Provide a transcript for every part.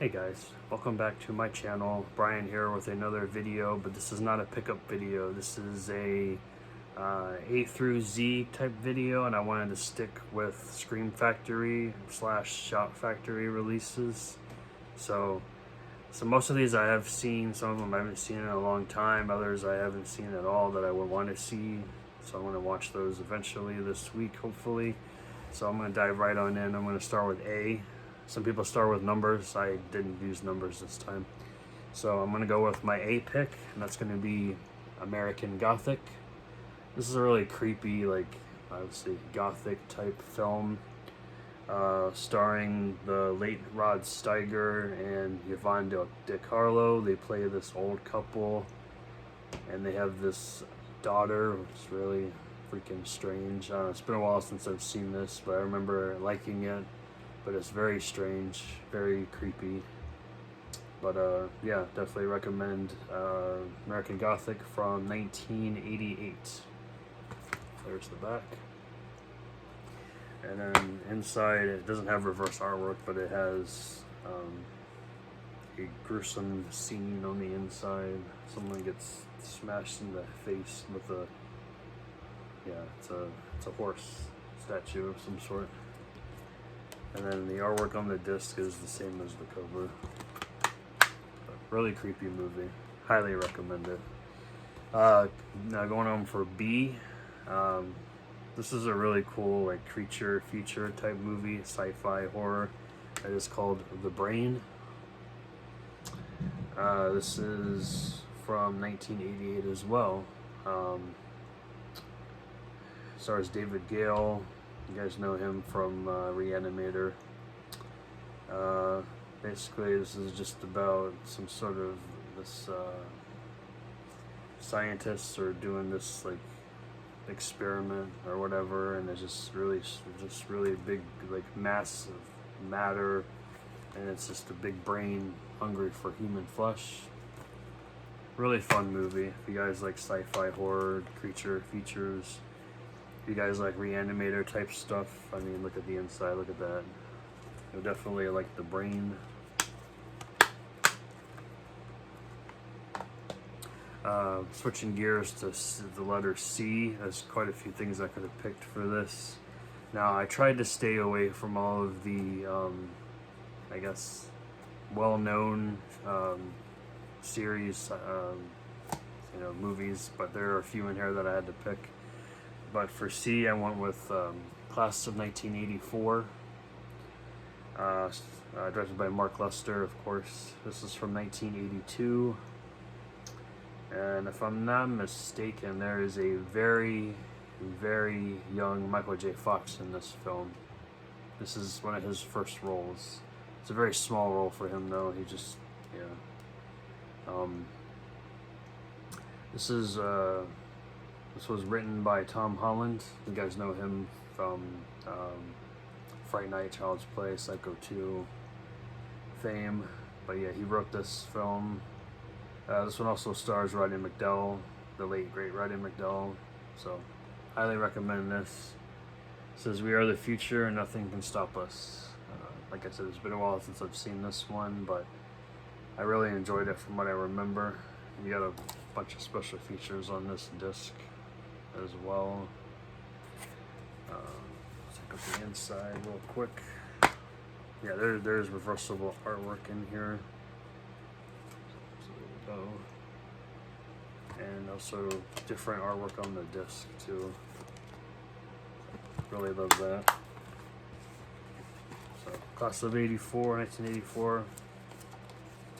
Hey guys, welcome back to my channel. Brian here with another video, but this is not a pickup video. This is a A through Z type video, and I wanted to stick with Scream Factory / Shout Factory releases. So most of these I have seen, some of them I haven't seen in a long time, others I haven't seen at all that I would want to see. So I'm going to watch those eventually this week, hopefully. So I'm going to dive right on in. I'm going to start with A. Some people start with numbers. I didn't use numbers this time. So I'm going to go with my A pick, and that's going to be American Gothic. This is a really creepy, obviously Gothic type film, starring the late Rod Steiger and Yvonne De Carlo. They play this old couple, and they have this daughter, which is really freaking strange. It's been a while since I've seen this, but I remember liking it. But it's very strange, very creepy. But yeah, definitely recommend American Gothic from 1988. There's the back. And then inside, it doesn't have reverse artwork, but it has a gruesome scene on the inside. Someone gets smashed in the face with a, it's a horse statue of some sort. And then the artwork on the disc is the same as the cover. But really creepy movie. Highly recommend it. Now going on for B. This is a really cool creature feature type movie, sci-fi horror. It is called The Brain. This is from 1988 as well. Stars David Gale. You guys know him from Reanimator. Basically, this is just about some sort of scientists are doing this experiment or whatever, and it's just really big, mass of matter, and it's just a big brain hungry for human flesh. Really fun movie. If you guys like sci-fi horror, creature features. If you guys like Reanimator type stuff, I mean, look at the inside, look at that. You'll definitely like The Brain. Switching gears to the letter C, there's quite a few things I could have picked for this. Now, I tried to stay away from all of the, I guess, well-known series, movies, but there are a few in here that I had to pick. But for C, I went with Class of 1984, directed by Mark Lester, of course. This is from 1982, and if I'm not mistaken, there is a very, very young Michael J. Fox in this film. This is one of his first roles. It's a very small role for him, though. He just, This was written by Tom Holland. You guys know him from Fright Night, Child's Play, Psycho 2 fame. But yeah, he wrote this film. This one also stars Roddy McDowall, the late great Roddy McDowall. So, highly recommend this. It says, "We are the future and nothing can stop us." Like I said, it's been a while since I've seen this one, but I really enjoyed it from what I remember. You got a bunch of special features on this disc as well. Let's check out the inside real quick. Yeah, there's reversible artwork in here. So there we go. And also different artwork on the disc too. Really love that. So, Class of 84, 1984.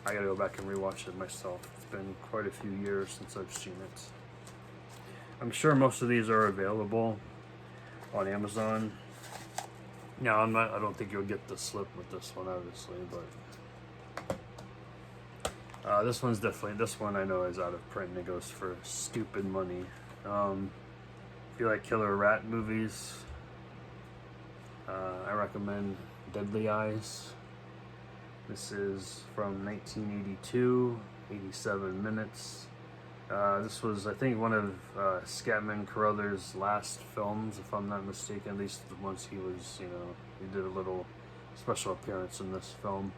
I gotta go back and rewatch it myself. It's been quite a few years since I've seen it. I'm sure most of these are available on Amazon. Now, I don't think you'll get the slip with this one, obviously, but this one I know is out of print and it goes for stupid money. If you like killer rat movies, I recommend Deadly Eyes. This is from 1982, 87 minutes. This was, I think, one of Scatman Carruthers' last films, if I'm not mistaken. At least once he was, he did a little special appearance in this film.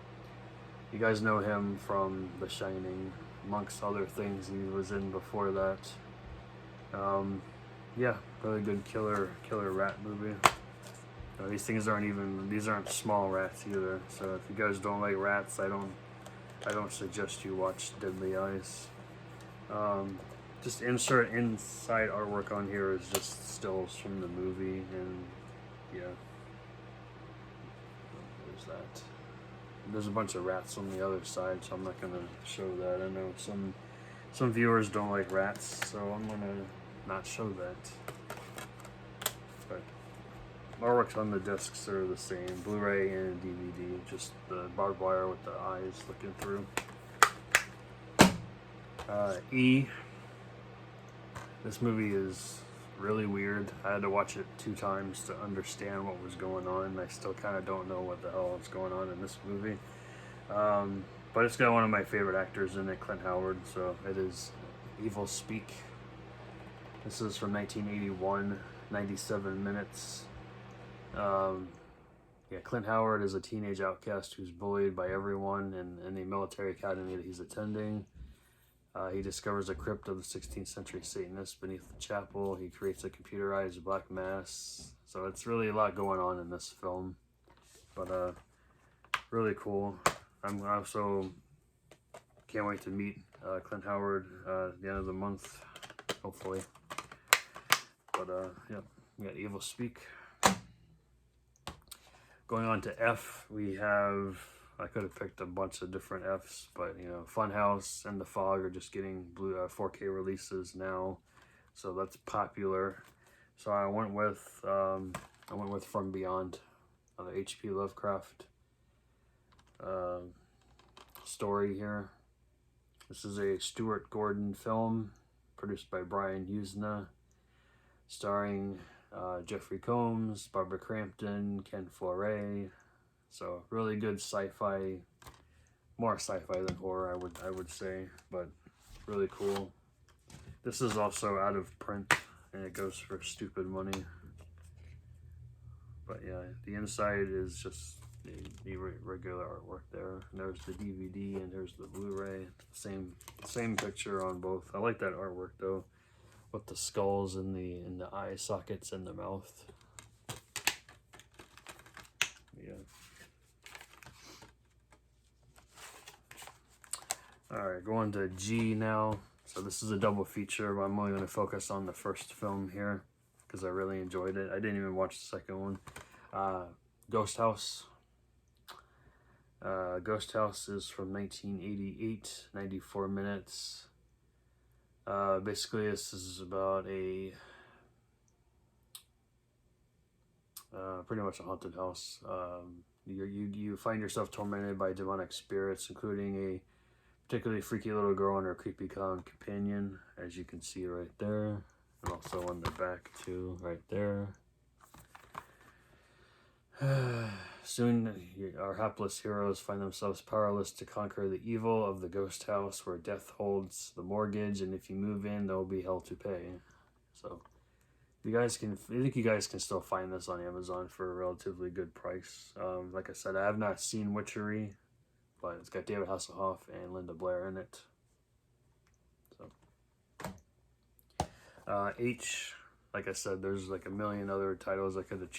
You guys know him from The Shining, amongst other things he was in before that. Yeah, really good killer rat movie. These things aren't small rats either. So if you guys don't like rats, I don't suggest you watch Deadly Eyes. Just insert inside artwork on here is just stills from the movie, and yeah, there's that. There's a bunch of rats on the other side, so I'm not gonna show that. I know some viewers don't like rats, so I'm gonna not show that. But artworks on the discs are the same, Blu-ray and DVD, just the barbed wire with the eyes looking through. E. This movie is really weird. I had to watch it 2 times to understand what was going on. I still kind of don't know what the hell is going on in this movie. But it's got one of my favorite actors in it, Clint Howard, so it is Evil Speak. This is from 1981, 97 minutes. Yeah, Clint Howard is a teenage outcast who's bullied by everyone in the military academy that he's attending. He discovers a crypt of the 16th century Satanists beneath the chapel. He creates a computerized black mass. So it's really a lot going on in this film. But really cool. I'm also can't wait to meet Clint Howard at the end of the month, hopefully. But yeah, we got Evil Speak. Going on to F, we have, I could have picked a bunch of different Fs, but you know, Funhouse and The Fog are just getting 4K releases now, so that's popular. So I went with From Beyond, the H.P. Lovecraft story here. This is a Stuart Gordon film produced by Brian Usna, starring Jeffrey Combs, Barbara Crampton, Ken Foray. So really good sci-fi, more sci-fi than horror, I would say, but really cool. This is also out of print, and it goes for stupid money. But yeah, the inside is just the regular artwork there. And there's the DVD, and there's the Blu-ray. Same picture on both. I like that artwork though, with the skulls and the eye sockets and the mouth. Yeah. Alright, going to G now. So this is a double feature, but I'm only going to focus on the first film here because I really enjoyed it. I didn't even watch the second one. Ghost House. Ghost House is from 1988, 94 minutes. Basically, this is about a pretty much a haunted house. You find yourself tormented by demonic spirits, including a particularly freaky little girl and her creepy clown companion, as you can see right there, and also on the back too, right there. Soon, our hapless heroes find themselves powerless to conquer the evil of the ghost house where death holds the mortgage, and if you move in, there will be hell to pay. So, I think you guys can still find this on Amazon for a relatively good price. Like I said, I have not seen Witchery, but it's got David Hasselhoff and Linda Blair in it. So, H, like I said, there's like a million other titles I could have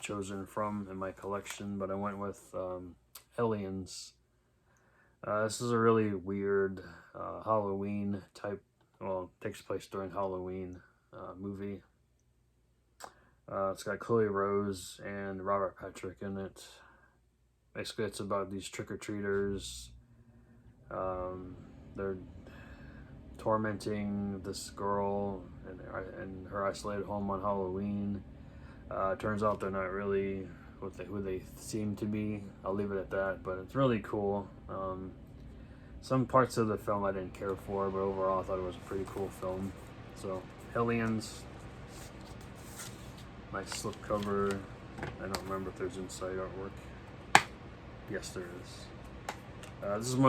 chosen from in my collection, but I went with Aliens. This is a really weird Halloween type, well, takes place during Halloween movie. It's got Chloe Rose and Robert Patrick in it. Basically, it's about these trick-or-treaters. They're tormenting this girl in her isolated home on Halloween. Turns out they're not really who they seem to be. I'll leave it at that, but it's really cool. Some parts of the film I didn't care for, but overall I thought it was a pretty cool film. So, Aliens. Nice slipcover. I don't remember if there's inside artwork. Yes, there is.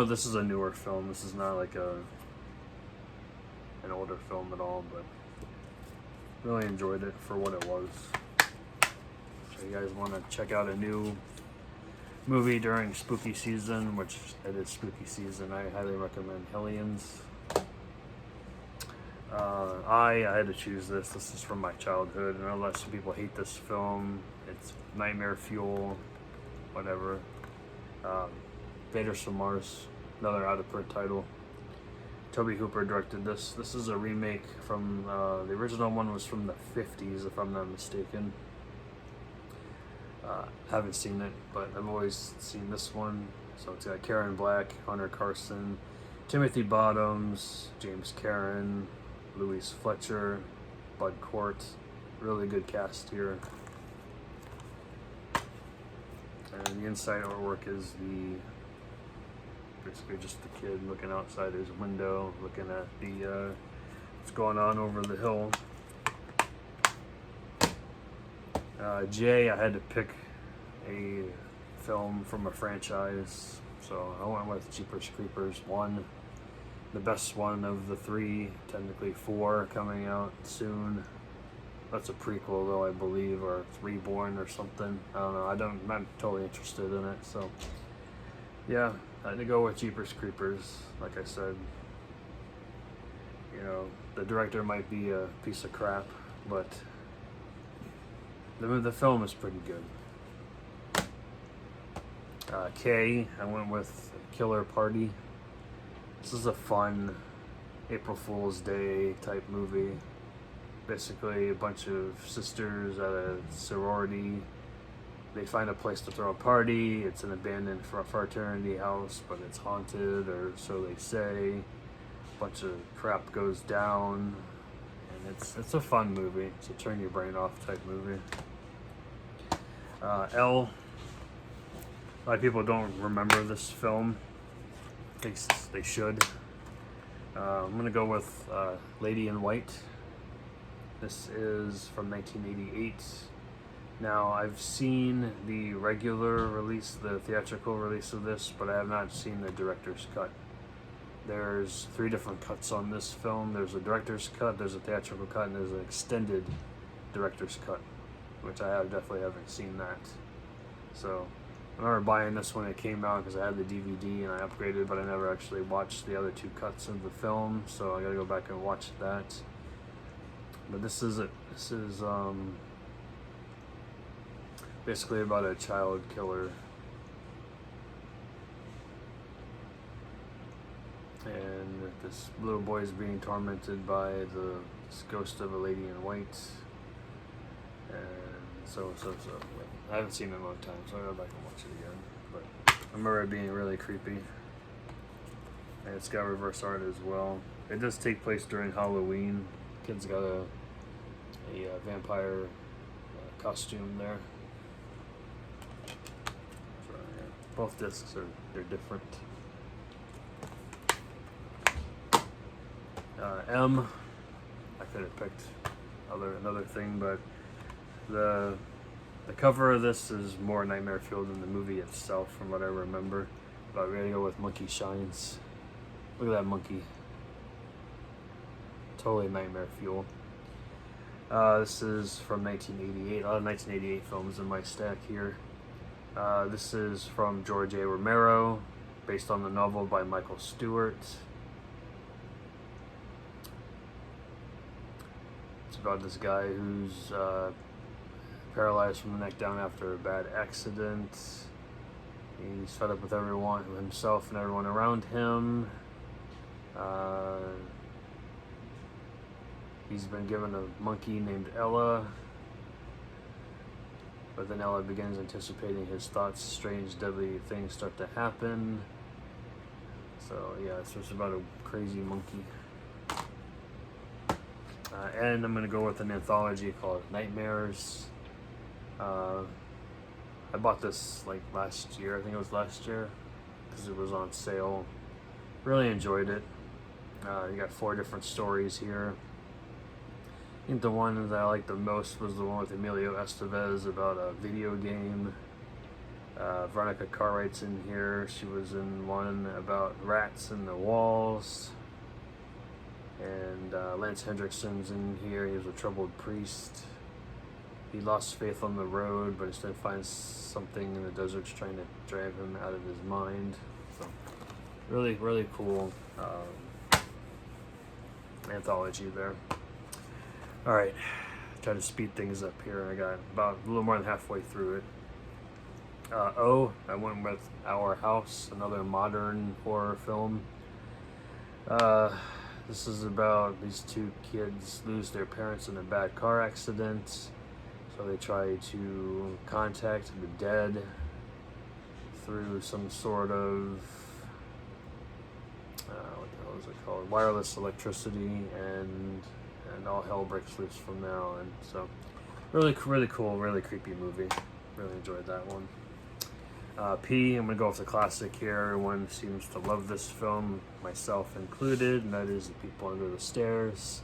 This is a newer film. This is not like an older film at all, but really enjoyed it for what it was. So you guys want to check out a new movie during spooky season, which it is spooky season. I highly recommend Hellions. I had to choose this. This is from my childhood, and unless some people hate this film, it's nightmare fuel, whatever. Vader from Mars, another out-of-print title. Toby Hooper directed this. This is a remake from, the original one was from the 50s, if I'm not mistaken. Haven't seen it, but I've always seen this one. So it's got Karen Black, Hunter Carson, Timothy Bottoms, James Karen, Louise Fletcher, Bud Cort. Really good cast here. And the inside artwork is basically just the kid looking outside his window, looking at the what's going on over the hill. Jay, I had to pick a film from a franchise, so I went with Jeepers Creepers 1, the best one of the 3, technically 4 coming out soon. That's a prequel though, I believe, or it's Reborn or something. I don't know. I'm not totally interested in it, so yeah, I had to go with Jeepers Creepers. Like I said, you know, the director might be a piece of crap, but the film is pretty good. K, I went with Killer Party. This is a fun April Fool's Day type movie. Basically a bunch of sisters at a sorority. They find a place to throw a party. It's an abandoned fraternity house, but it's haunted, or so they say. A bunch of crap goes down, and it's a fun movie. It's a turn your brain off type movie. L. A lot of people don't remember this film. At least they should. I'm gonna go with Lady in White. This is from 1988. Now, I've seen the regular release, the theatrical release of this, but I have not seen the director's cut. There's 3 different cuts on this film. There's a director's cut, there's a theatrical cut, and there's an extended director's cut, which I definitely haven't seen that. So, I remember buying this when it came out because I had the DVD and I upgraded, but I never actually watched the other 2 cuts of the film, so I gotta go back and watch that. But this is basically about a child killer, and this little boy is being tormented by this ghost of a lady in white, and so. I haven't seen it in a long time, so I'll go back and watch it again. But I remember it being really creepy, and it's got reverse art as well. It does take place during Halloween. Kid's got a vampire costume there. So, yeah. Both discs they're different. M, I could have picked another thing, but the cover of this is more nightmare fueled than the movie itself, from what I remember. But we're gonna go with Monkey Shines. Look at that monkey. Totally nightmare fuel. This is from 1988. A lot of 1988 films in my stack here. This is from George A. Romero, based on the novel by Michael Stewart. It's about this guy who's paralyzed from the neck down after a bad accident. He's fed up with everyone, himself and everyone around him. He's been given a monkey named Ella, but then Ella begins anticipating his thoughts. Strange, deadly things start to happen. So yeah, it's just about a crazy monkey. And I'm gonna go with an anthology called Nightmares. I bought this like last year, I think it was last year, because it was on sale. Really enjoyed it. You got 4 different stories here. I think the one that I liked the most was the one with Emilio Estevez about a video game. Veronica Cartwright's in here. She was in one about rats in the walls. And Lance Hendrickson's in here. He was a troubled priest. he lost faith on the road, but instead finds something in the deserts trying to drive him out of his mind. So really, really cool anthology there. All right, try to speed things up here. I got about a little more than halfway through it. I went with Our House, another modern horror film. This is about these two kids lose their parents in a bad car accident, so they try to contact the dead through some sort of what the hell is it called? Wireless electricity, and all hell breaks loose from there on. So really cool, really creepy movie. Really enjoyed that one. P, I'm going to go with the classic here. Everyone seems to love this film, myself included, and that is The People Under the Stairs.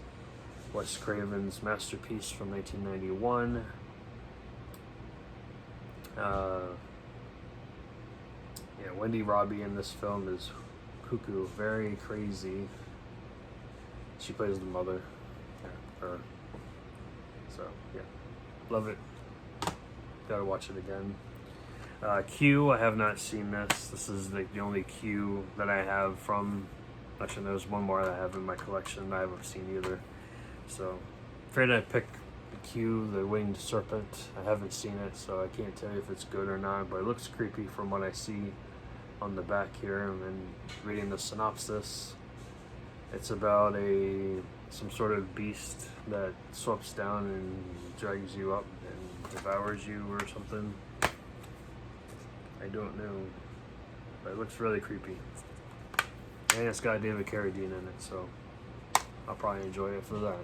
Wes Craven's masterpiece from 1991. Yeah, Wendy Robbie in this film is cuckoo, very crazy. She plays the mother. Yeah, her. So, yeah. Love it. Gotta watch it again. Q, I have not seen this. This is like the only Q that I have from, actually there's one more that I have in my collection that I haven't seen either. So, afraid I'd pick Q, the Winged Serpent. I haven't seen it, so I can't tell you if it's good or not, but it looks creepy from what I see on the back here. And reading the synopsis, it's about some sort of beast that swoops down and drags you up and devours you or something. I don't know, but it looks really creepy. And it's got David Carradine in it, so I'll probably enjoy it for that.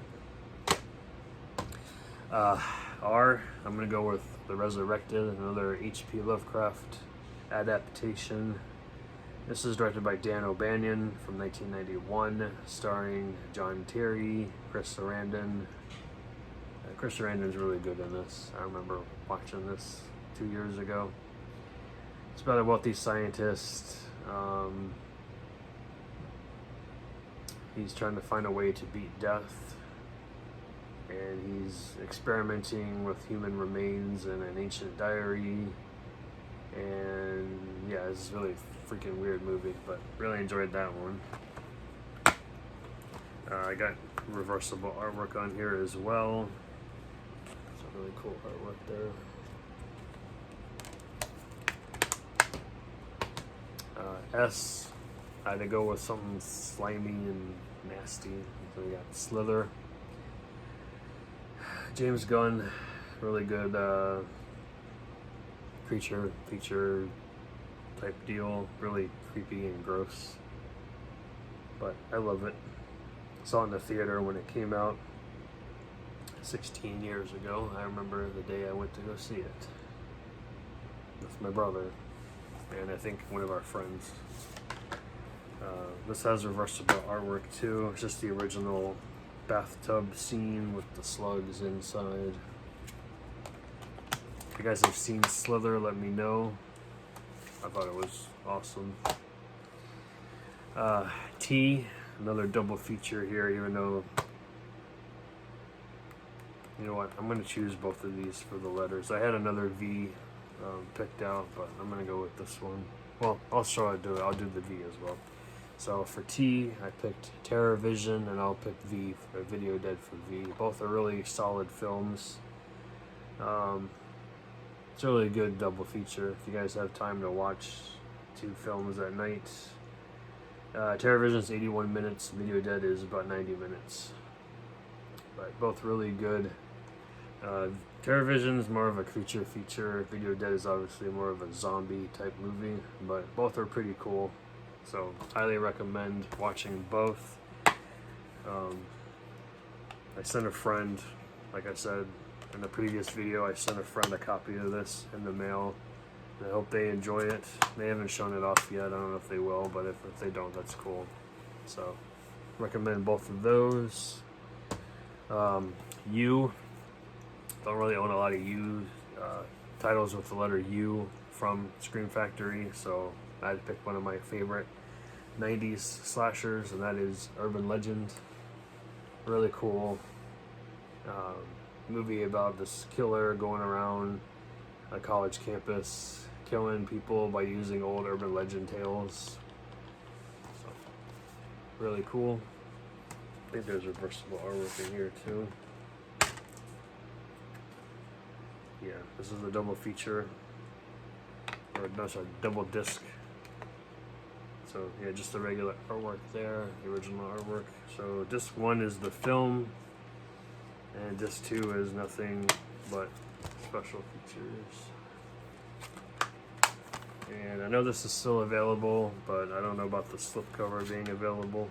R, I'm going to go with The Resurrected, another H.P. Lovecraft adaptation. This is directed by Dan O'Bannon from 1991, starring John Terry, Chris Sarandon. Chris Sarandon's really good in this. I remember watching this 2 years ago. It's about a wealthy scientist. He's trying to find a way to beat death, and he's experimenting with human remains in an ancient diary. And yeah, it's a really freaking weird movie, but really enjoyed that one. I got reversible artwork on here as well. Some really cool artwork there. S, I had to go with something slimy and nasty. So we got Slither. James Gunn, really good creature feature type deal. Really creepy and gross, but I love it. Saw it in the theater when it came out 16 years ago. I remember the day I went to go see it with my brother and I think one of our friends. This has reversible artwork too. It's just the original bathtub scene with the slugs inside. If you guys have seen Slither, let me know. I thought it was awesome. T, another double feature here, even though, you know what, I'm going to choose both of these for the letters. I had another V picked out, but I'm going to go with this one. Well, I'll show it, I'll do the V as well. So for T, I picked Terror Vision, and I'll pick V for Video Dead for V. Both are really solid films. It's a really good double feature if you guys have time to watch two films at night. Terror Vision is 81 minutes, Video Dead is about 90 minutes. But both really good. Terror Vision is more of a creature feature. Video Dead is obviously more of a zombie type movie, but both are pretty cool. So highly recommend watching both. I sent a friend, like I said in the previous video, I sent a friend a copy of this in the mail. I hope they enjoy it. They haven't shown it off yet. I don't know if they will, but if they don't, that's cool. So recommend both of those. U, don't really own a lot of U titles with the letter U from Scream Factory, so I had to pick one of my favorite 90s slashers, and that is Urban Legend. Really cool. movie about this killer going around a college campus killing people by using old urban legend tales. So, really cool. I think there's reversible artwork in here too. Yeah, this is a double feature, or no, sorry, double disc. So yeah, just the regular artwork there, the original artwork. So disc 1 is the film, and disc 2 is nothing but special features. And I know this is still available, but I don't know about the slipcover being available.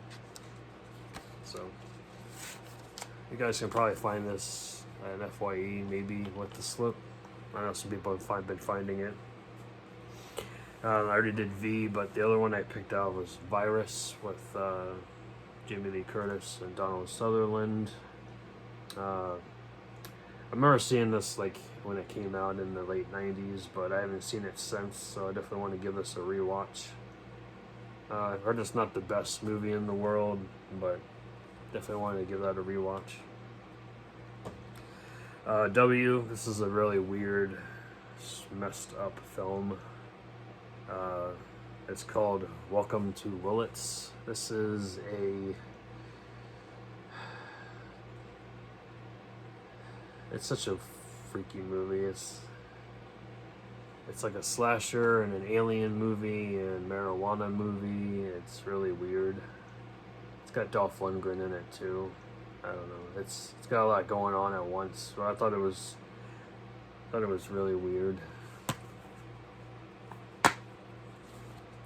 So you guys can probably find this at an FYE maybe with the slip. I know some people have been finding it. I already did V, but the other one I picked out was Virus with Jamie Lee Curtis and Donald Sutherland. I remember seeing this like when it came out in the late 90s, but I haven't seen it since, so I definitely want to give this a rewatch. I've heard it's not the best movie in the world, but definitely want to give that a rewatch. W, this is a really weird, messed up film. It's called Welcome to Willits. This is it's such a freaky movie. It's like a slasher and an alien movie and marijuana movie. It's really weird. It's got Dolph Lundgren in it too. I don't know. It's got a lot going on at once. So I thought it was really weird.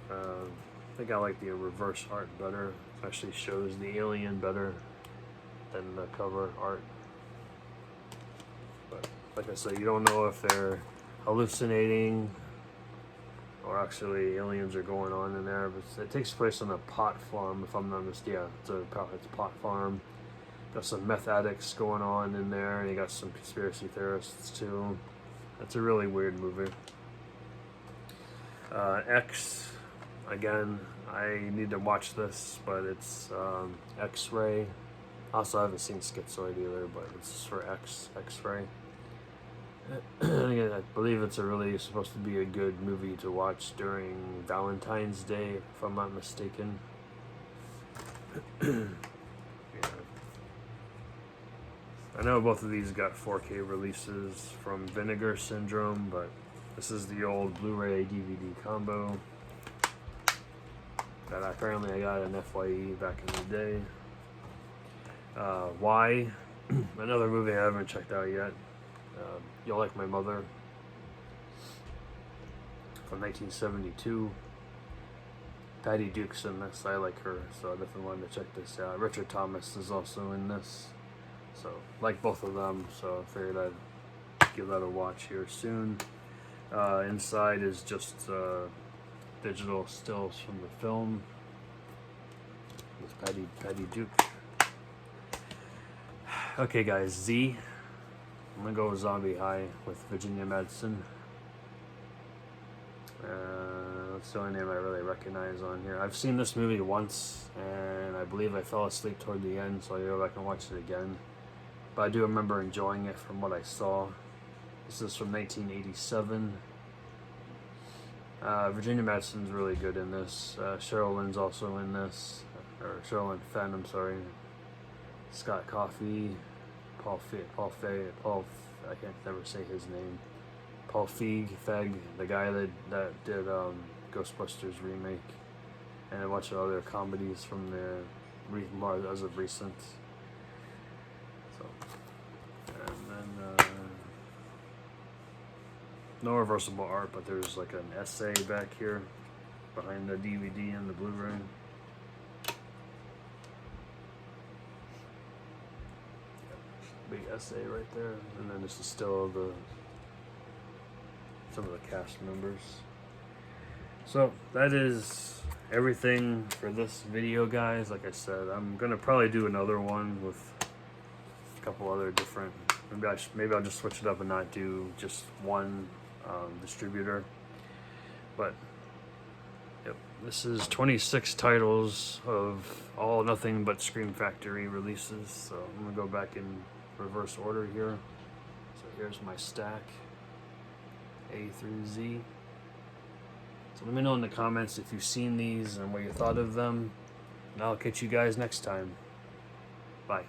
I think I like the reverse art better. It actually shows the alien better than the cover art. But like I said, you don't know if they're hallucinating or actually aliens are going on in there. But it takes place on a pot farm, if I'm not mistaken. Yeah, it's a pot farm. Got some meth addicts going on in there, and you got some conspiracy theorists too. It's a really weird movie. X, again, I need to watch this, but it's X-Ray. Also, I haven't seen Schizoid either, but it's for X-Ray. I believe it's supposed to be a good movie to watch during Valentine's Day, if I'm not mistaken. Yeah. I know both of these got 4K releases from Vinegar Syndrome, but this is the old Blu-ray DVD combo that apparently I got an FYE back in the day. Y, another movie I haven't checked out yet. You'll Like My Mother from 1972. Patty Duke's in this. I like her, so I definitely wanted to check this out. Richard Thomas is also in this, so like both of them, so I figured I'd give that a watch here soon. Inside is just digital stills from the film with Patty Duke. Okay guys, Z. I'm gonna go with Zombie High with Virginia Madsen. That's the only name I really recognize on here. I've seen this movie once, and I believe I fell asleep toward the end, so I'll go back and watch it again. But I do remember enjoying it from what I saw. This is from 1987. Virginia Madsen's really good in this. Cheryl Lynn's also in this. Or Cheryl Lynn Fenn, I'm sorry. Scott Coffey. Paul, I can't never say his name. Paul Feig, the guy that did Ghostbusters remake, and a bunch of other comedies from the as of recent. So, and then no reversible art, but there's like an essay back here behind the DVD and the Blu-ray. Big essay right there, and then this is still some of the cast members. So that is everything for this video, guys. Like I said, I'm gonna probably do another one with a couple other different. Maybe I'll just switch it up and not do just one distributor. But yep, this is 26 titles of all nothing but Scream Factory releases. So I'm gonna go back in reverse order here. here's my stack, A through Z. So let me know in the comments if you've seen these and what you thought of them, and I'll catch you guys next time. Bye.